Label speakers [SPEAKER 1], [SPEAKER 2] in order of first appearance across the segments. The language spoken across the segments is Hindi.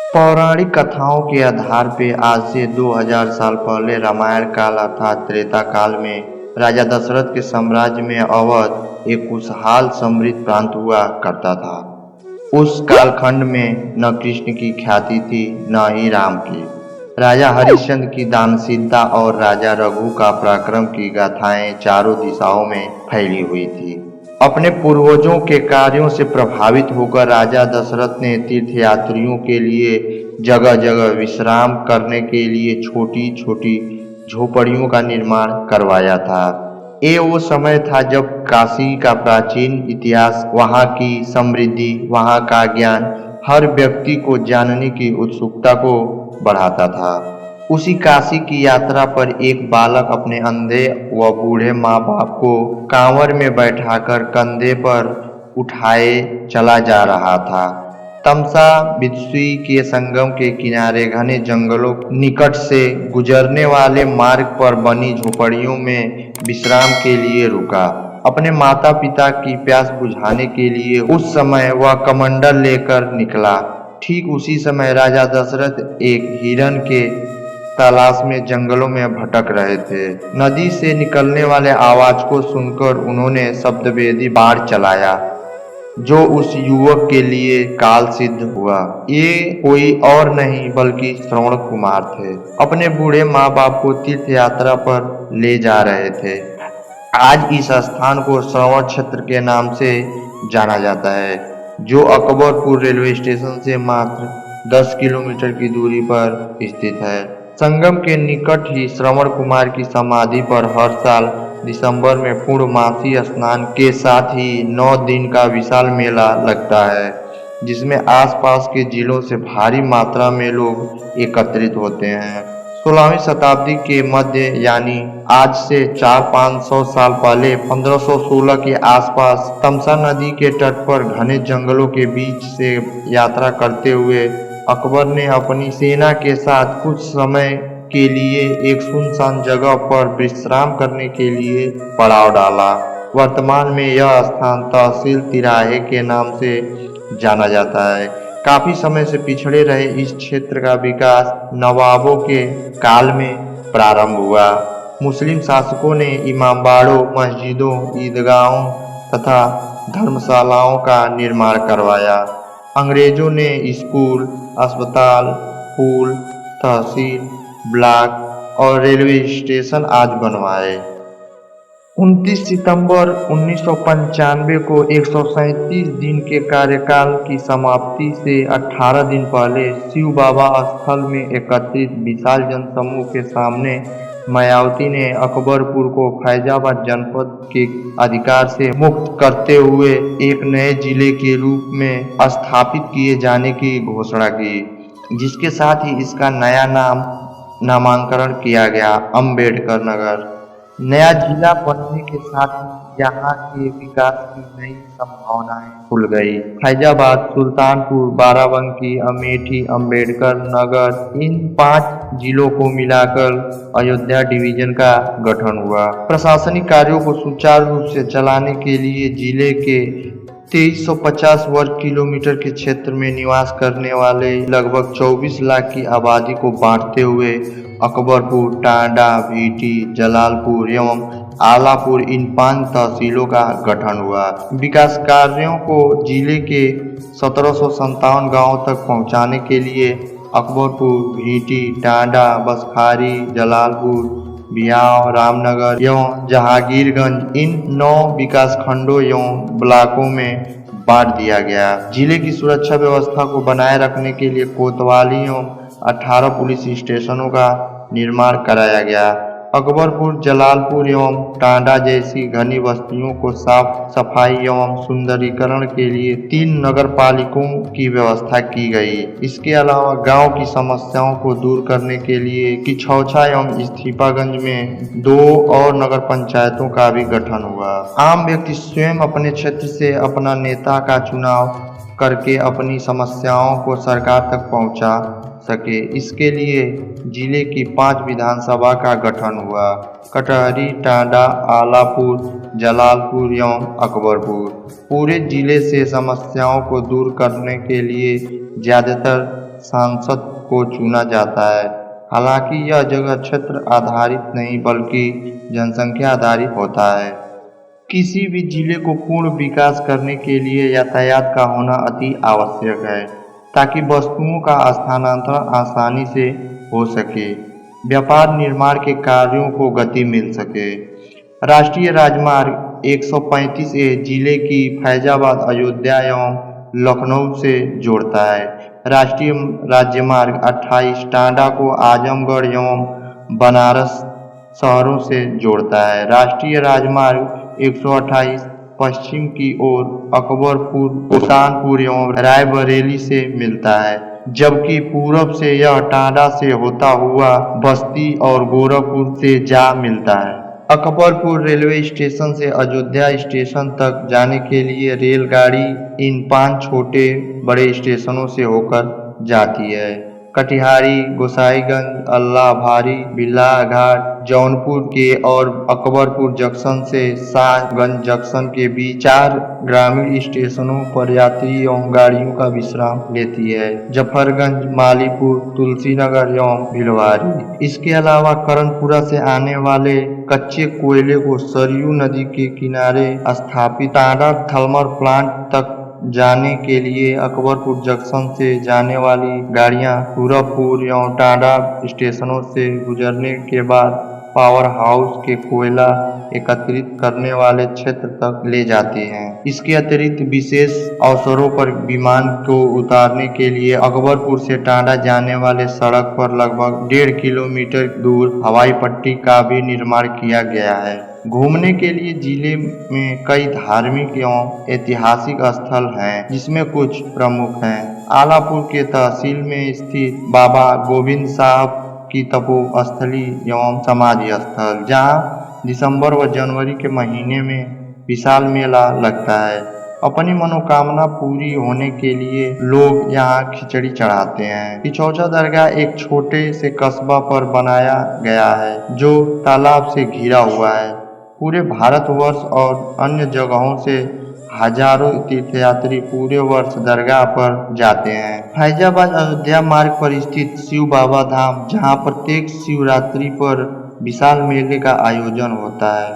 [SPEAKER 1] पौराणिक कथाओं के आधार पे आज से 2000 साल पहले रामायण काल अर्थात त्रेता काल में राजा दशरथ के साम्राज्य में अवध एक खुशहाल समृद्ध प्रांत हुआ करता था। उस कालखंड में न कृष्ण की ख्याति थी न ही राम की। राजा हरिश्चंद्र की दानशीलता और राजा रघु का पराक्रम की गाथाएं चारों दिशाओं में फैली हुई थी। अपने पूर्वजों के कार्यों से प्रभावित होकर राजा दशरथ ने तीर्थयात्रियों के लिए जगह जगह विश्राम करने के लिए छोटी छोटी झोपड़ियों का निर्माण करवाया था। ये वो समय था जब काशी का प्राचीन इतिहास, वहाँ की समृद्धि, वहाँ का ज्ञान हर व्यक्ति को जानने की उत्सुकता को बढ़ाता था। उसी काशी की यात्रा पर एक बालक अपने अंधे व बूढ़े माँ बाप को कांवर में बैठाकर कंधे पर उठाए चला जा रहा था। तमसा बिदुसी के संगम के किनारे घने जंगलों निकट से गुजरने वाले मार्ग पर बनी झोपड़ियों में विश्राम के लिए रुका। अपने माता पिता की प्यास बुझाने के लिए उस समय वह कमंडल लेकर निकला। ठीक उसी समय राजा दशरथ एक हिरण के तलाश में जंगलों में भटक रहे थे। नदी से निकलने वाले आवाज को सुनकर उन्होंने शब्दभेदी बाण चलाया, जो उस युवक के लिए काल सिद्ध हुआ। ये कोई और नहीं बल्कि श्रवण कुमार थे। अपने बूढ़े माँ बाप को तीर्थ यात्रा पर ले जा रहे थे। आज इस स्थान को श्रवण क्षेत्र के नाम से जाना जाता है, जो अकबरपुर रेलवे स्टेशन से मात्र 10 किलोमीटर की दूरी पर स्थित है। संगम के निकट ही श्रवण कुमार की समाधि पर हर साल दिसंबर में पूर्णमासी स्नान के साथ ही 9 दिन का विशाल मेला लगता है, जिसमें आसपास के जिलों से भारी मात्रा में लोग एकत्रित होते हैं। 16वीं शताब्दी के मध्य यानी आज से 400-500 साल पहले 1516 के आसपास तमसा नदी के तट पर घने जंगलों के बीच से यात्रा करते हुए अकबर ने अपनी सेना के साथ कुछ समय के लिए एक सुनसान जगह पर विश्राम करने के लिए पड़ाव डाला। वर्तमान में यह स्थान तहसील तिराहे के नाम से जाना जाता है। काफी समय से पिछड़े रहे इस क्षेत्र का विकास नवाबों के काल में प्रारंभ हुआ। मुस्लिम शासकों ने इमामबाड़ों, मस्जिदों, ईदगाहों तथा धर्मशालाओं का निर्माण करवाया। अंग्रेजों ने स्कूल, अस्पताल, पुल, तहसील, ब्लॉक और रेलवे स्टेशन आदि बनवाए। 29 सितंबर 1995 को 137 दिन के कार्यकाल की समाप्ति से 18 दिन पहले शिव बाबा स्थल में एकत्रित विशाल जनसमूह के सामने मायावती ने अकबरपुर को फैजाबाद जनपद के अधिकार से मुक्त करते हुए एक नए जिले के रूप में स्थापित किए जाने की घोषणा की, जिसके साथ ही इसका नया नामांकन किया गया अम्बेडकर नगर। नया जिला बनने के साथ ही यहाँ के विकास की नई संभावनाएं खुल गई। फैजाबाद, सुल्तानपुर, बाराबंकी, अमेठी, अम्बेडकर नगर, इन 5 जिलों को मिलाकर अयोध्या डिवीजन का गठन हुआ। प्रशासनिक कार्यों को सुचारू रूप से चलाने के लिए जिले के 2350 वर्ग किलोमीटर के क्षेत्र में निवास करने वाले लगभग 24 लाख की आबादी को बांटते हुए अकबरपुर, टांडा, भीटी, जलालपुर एवं आलापुर इन 5 तहसीलों का गठन हुआ। विकास कार्यों को जिले के 1757 गांवों तक पहुंचाने के लिए अकबरपुर, भीटी, टांडा, बसखारी, जलालपुर, बिहाव, रामनगर एवं जहांगीरगंज इन 9 विकास खंडों एवं ब्लॉकों में बांट दिया गया। जिले की सुरक्षा व्यवस्था को बनाए रखने के लिए कोतवाली एवं 18 पुलिस स्टेशनों का निर्माण कराया गया। अकबरपुर, जलालपुर एवं टांडा जैसी घनी बस्तियों को साफ सफाई एवं सुंदरीकरण के लिए 3 नगर पालिकाओं की व्यवस्था की गई। इसके अलावा गांव की समस्याओं को दूर करने के लिए किछौछा एवं इस्तीफागंज में 2 और नगर पंचायतों का भी गठन हुआ। आम व्यक्ति स्वयं अपने क्षेत्र से अपना नेता का चुनाव करके अपनी समस्याओं को सरकार तक पहुंचा सके, इसके लिए जिले की 5 विधानसभा का गठन हुआ। कटहरी, टांडा, आलापुर, जलालपुर एवं अकबरपुर। पूरे जिले से समस्याओं को दूर करने के लिए ज्यादातर सांसद को चुना जाता है। हालांकि यह जगह क्षेत्र आधारित नहीं बल्कि जनसंख्या आधारित होता है। किसी भी जिले को पूर्ण विकास करने के लिए यातायात का होना अति आवश्यक है, ताकि वस्तुओं का स्थानांतरण आसानी से हो सके, व्यापार निर्माण के कार्यों को गति मिल सके। राष्ट्रीय राजमार्ग 135A जिले की फैजाबाद, अयोध्या एवं लखनऊ से जोड़ता है। राष्ट्रीय राज्यमार्ग 28 टांडा को आजमगढ़ एवं बनारस शहरों से जोड़ता है। राष्ट्रीय राजमार्ग 128 पश्चिम की ओर अकबरपुर, कानपुर एवं रायबरेली से मिलता है, जबकि पूरब से यह टांडा से होता हुआ बस्ती और गोरखपुर से जा मिलता है। अकबरपुर रेलवे स्टेशन से अयोध्या स्टेशन तक जाने के लिए रेलगाड़ी इन 5 छोटे बड़े स्टेशनों से होकर जाती है। कटिहारी, गोसाईगंज, अल्लाभारी, बिल्लाघाट, जौनपुर के और अकबरपुर जंक्शन से शाहगंज जंक्शन के बीच 4 ग्रामीण स्टेशनों पर यात्री एवं गाड़ियों का विश्राम लेती है: जफरगंज, मालीपुर, तुलसीनगर एवं भिलवारी। इसके अलावा करणपुरा से आने वाले कच्चे कोयले को सरयू नदी के किनारे स्थापित टांडा थर्मल प्लांट तक जाने के लिए अकबरपुर जंक्शन से जाने वाली गाड़ियां सूरजपुर एवं टांडा स्टेशनों से गुजरने के बाद पावर हाउस के कोयला एकत्रित करने वाले क्षेत्र तक ले जाती हैं। इसके अतिरिक्त विशेष अवसरों पर विमान को उतारने के लिए अकबरपुर से टांडा जाने वाले सड़क पर लगभग 1.5 किलोमीटर दूर हवाई पट्टी का भी निर्माण किया गया है। घूमने के लिए जिले में कई धार्मिक एवं ऐतिहासिक स्थल हैं, जिसमें कुछ प्रमुख हैं। आलापुर के तहसील में स्थित बाबा गोविंद साहब की तपोस्थली एवं समाधि स्थल, जहाँ दिसंबर व जनवरी के महीने में विशाल मेला लगता है। अपनी मनोकामना पूरी होने के लिए लोग यहाँ खिचड़ी चढ़ाते हैं। पिछौचा दरगाह एक छोटे से कस्बा पर बनाया गया है, जो तालाब से घिरा हुआ है। पूरे भारतवर्ष और अन्य जगहों से हजारों तीर्थयात्री पूरे वर्ष दरगाह पर जाते हैं। फैजाबाद अयोध्या मार्ग पर स्थित शिव बाबा धाम, जहां प्रत्येक शिवरात्रि पर विशाल मेले का आयोजन होता है।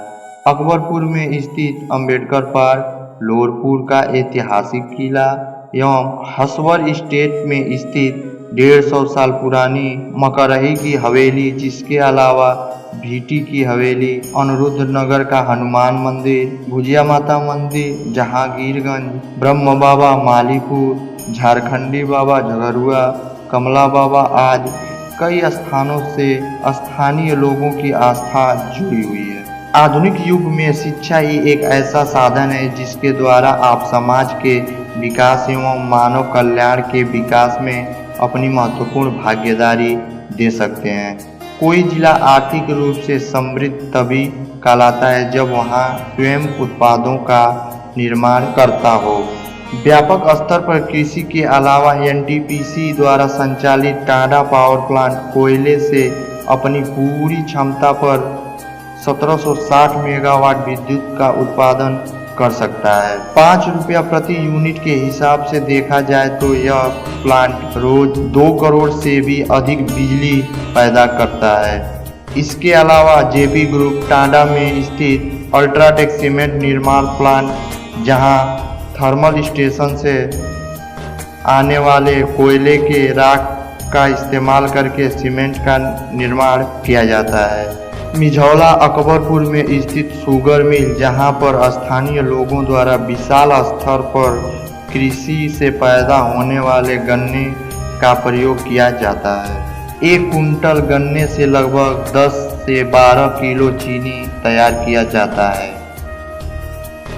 [SPEAKER 1] अकबरपुर में स्थित अंबेडकर पार्क, लोरपुर का ऐतिहासिक किला एवं हसवर स्टेट में स्थित 150 साल पुरानी मकरही की हवेली, जिसके अलावा भीटी की हवेली, अनिरुद्ध नगर का हनुमान मंदिर, भुजिया माता मंदिर, जहांगीरगंज, ब्रह्म बाबा मालीपुर, झारखंडी बाबा झगरुआ, कमला बाबा आदि कई स्थानों से स्थानीय लोगों की आस्था जुड़ी हुई है। आधुनिक युग में शिक्षा ही एक ऐसा साधन है जिसके द्वारा आप समाज के विकास एवं मानव कल्याण के विकास में अपनी महत्वपूर्ण भागीदारी दे सकते हैं। कोई जिला आर्थिक रूप से समृद्ध तभी कहलाता है जब वहाँ स्वयं उत्पादों का निर्माण करता हो। व्यापक स्तर पर कृषि के अलावा एनटीपीसी द्वारा संचालित टांडा पावर प्लांट कोयले से अपनी पूरी क्षमता पर 1760 मेगावाट विद्युत का उत्पादन कर सकता है। 5 रुपया प्रति यूनिट के हिसाब से देखा जाए तो यह प्लांट रोज 2 करोड़ से भी अधिक बिजली पैदा करता है। इसके अलावा जेपी ग्रुप टांडा में स्थित अल्ट्राटेक सीमेंट निर्माण प्लांट, जहां थर्मल स्टेशन से आने वाले कोयले के राख का इस्तेमाल करके सीमेंट का निर्माण किया जाता है। मिझौला अकबरपुर में स्थित शुगर मिल, जहां पर स्थानीय लोगों द्वारा विशाल स्तर पर कृषि से पैदा होने वाले गन्ने का प्रयोग किया जाता है। 1 कुंटल गन्ने से लगभग 10 से 12 किलो चीनी तैयार किया जाता है।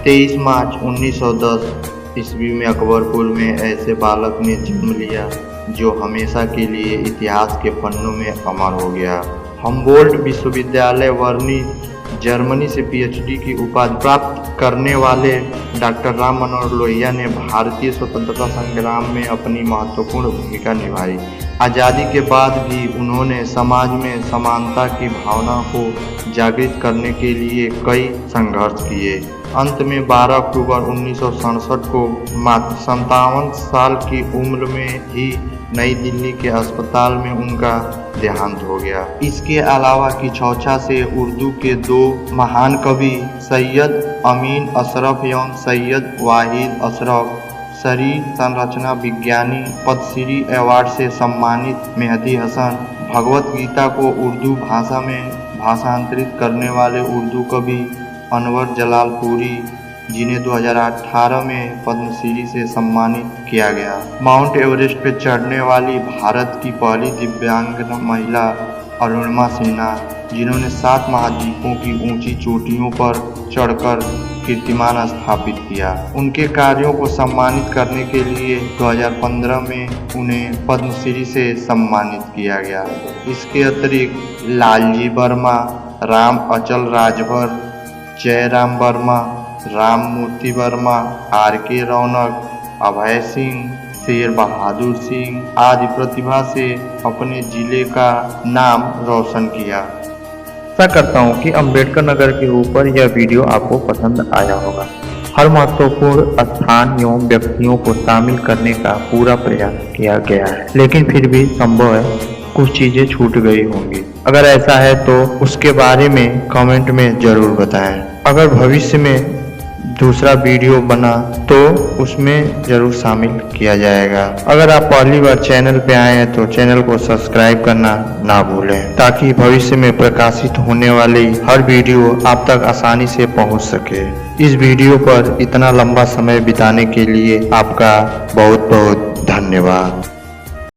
[SPEAKER 1] 23 मार्च 1910 ईस्वी में अकबरपुर में ऐसे बालक ने जन्म लिया जो हमेशा के लिए इतिहास के पन्नों में अमर हो गया। हम्बोल्ट विश्वविद्यालय वर्नी, जर्मनी से पीएचडी की उपाधि प्राप्त करने वाले डॉक्टर राम मनोहर लोहिया ने भारतीय स्वतंत्रता संग्राम में अपनी महत्वपूर्ण भूमिका निभाई। आज़ादी के बाद भी उन्होंने समाज में समानता की भावना को जागृत करने के लिए कई संघर्ष किए। अंत में 12 अक्टूबर 1967 को मात्र 57 साल की उम्र में ही नई दिल्ली के अस्पताल में उनका देहांत हो गया। इसके अलावा किछौछा से उर्दू के 2 महान कवि सैयद अमीन अशरफ एवं सैयद वाहिद अशरफ, शरीर संरचना विज्ञानी, पद्मश्री अवार्ड से सम्मानित मेहदी हसन, भगवत गीता को उर्दू भाषा में भाषांतरित करने वाले उर्दू कवि अनवर जलालपुरी, जिन्हें 2018 में पद्मश्री से सम्मानित किया गया। माउंट एवरेस्ट पर चढ़ने वाली भारत की पहली दिव्यांग महिला अरुणिमा सिन्हा, जिन्होंने 7 महाद्वीपों की ऊंची चोटियों पर चढ़कर कीर्तिमान स्थापित किया। उनके कार्यों को सम्मानित करने के लिए 2015 में उन्हें पद्मश्री से सम्मानित किया गया। इसके अतिरिक्त लालजी वर्मा, राम अचल राजभर, जयराम वर्मा, राम मूर्ति वर्मा, R.K. रौनक, अभय सिंह, शेर बहादुर सिंह आदि प्रतिभा से अपने जिले का नाम रोशन किया।
[SPEAKER 2] आशा करता हूँ कि अंबेडकर नगर के ऊपर यह वीडियो आपको पसंद आया होगा। हर महत्वपूर्ण स्थान एवं व्यक्तियों को शामिल करने का पूरा प्रयास किया गया है, लेकिन फिर भी संभव है कुछ चीजें छूट गई होंगी। अगर ऐसा है तो उसके बारे में कमेंट में जरूर बताएं। अगर भविष्य में दूसरा वीडियो बना तो उसमें जरूर शामिल किया जाएगा। अगर आप पहली बार चैनल पे आए हैं तो चैनल को सब्सक्राइब करना ना भूलें, ताकि भविष्य में प्रकाशित होने वाली हर वीडियो आप तक आसानी से पहुंच सके। इस वीडियो पर इतना लंबा समय बिताने के लिए आपका बहुत बहुत धन्यवाद।